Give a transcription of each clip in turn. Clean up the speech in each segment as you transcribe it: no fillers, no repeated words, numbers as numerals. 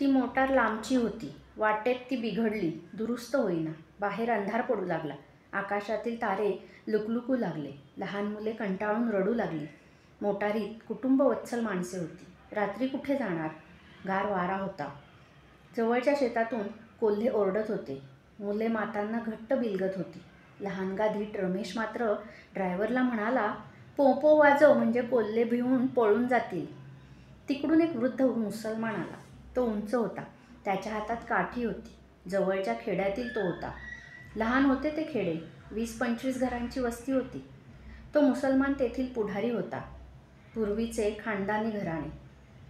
ती मोटार लांबची होती. वाटेत ती बिघडली, दुरुस्त होईना. बाहेर अंधार पडू लागला. आकाशातील तारे लुकलुकू लागले. लहान मुले कंटाळून रडू लागली. मोटारीत कुटुंबवत्सल माणसे होती. रात्री कुठे जाणार? गार वारा होता. जवळच्या शेतातून कोल्हे ओरडत होते. मुले मातांना घट्ट बिलगत होती. लहानगा धीट रमेश मात्र ड्रायव्हरला म्हणाला, पोपो वाजव म्हणजे कोल्हे भिवून पळून जातील. तिकडून एक वृद्ध मुसलमान आला. तो उंच होता. त्याच्या हातात काठी होती. जवळच्या खेड्यातील तो होता. लहान होते ते खेडे. 20-25 घरांची वस्ती होती. तो मुसलमान तेथील पुढारी होता. पूर्वीचे खानदानी घराणे.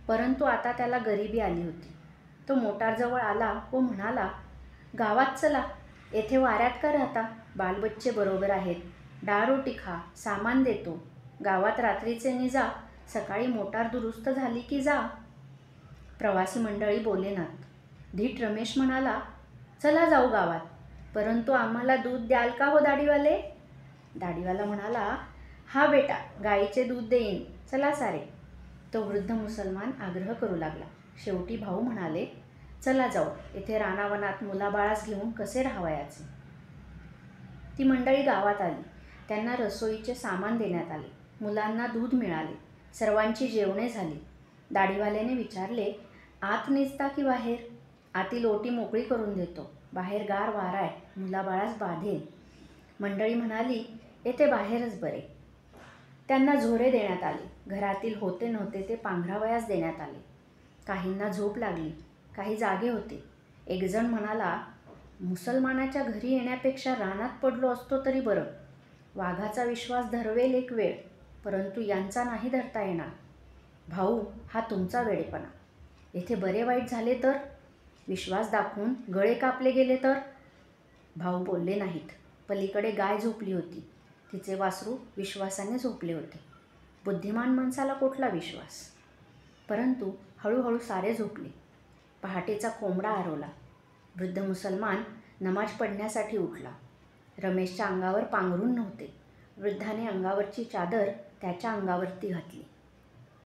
परंतु आता त्याला गरिबी आली होती. तो मोटारजवळ आला व म्हणाला, गावात चला. येथे वाऱ्यात का राहता? बालबच्चे बरोबर आहेत. डाळ रोटी खा. सामान देतो. गावात रात्रीचे नि जा. सकाळी मोटार दुरुस्त झाली की जा. प्रवासी मंडळी बोलेनात. धीट रमेश म्हणाला, चला जाऊ गावात. परंतु आम्हाला दूध द्याल का हो दाढीवाले? दाढीवाला म्हणाला, हा बेटा, गाईचे दूध देईन. चला सारे. तो वृद्ध मुसलमान आग्रह करू लागला. शेवटी भाऊ म्हणाले, चला जाऊ. येथे रानावनात मुलाबाळास घेऊन कसे राहावयाचे? ती मंडळी गावात आली. त्यांना रसोईचे सामान देण्यात आले. मुलांना दूध मिळाले. सर्वांची जेवणे झाली. दाढीवाल्याने विचारले, आत निजता की बाहेर? आतील ओटी मोकळी करून देतो. बाहेर गार वारा आहे. मुलाबाळास बाधेल. मंडळी म्हणाली, येथे बाहेरच बरे. त्यांना झोरे देण्यात आले. घरातील होते नव्हते ते पांघरावयास देण्यात आले. काहींना झोप लागली. काही जागे होते. एकजण म्हणाला, मुसलमानाच्या घरी येण्यापेक्षा रानात पडलो असतो तरी बरं. वाघाचा विश्वास धरवेल एक वेळ, परंतु यांचा नाही धरता येणार. भाऊ, हा तुमचा वेडेपणा. येथे बरे वाईट झाले तर? विश्वास दाखवून गळे कापले गेले तर? भाऊ बोलले नाहीत. पलीकडे गाय झोपली होती. तिचे वासरू विश्वासाने झोपले होते. बुद्धिमान माणसाला कुठला विश्वास? परंतु हळूहळू सारे झोपले. पहाटेचा कोंबडा आरवला. वृद्ध मुसलमान नमाज पढण्यासाठी उठला. रमेशच्या अंगावर पांघरून नव्हते. वृद्धाने अंगावरची चादर त्याच्या अंगावरती घातली.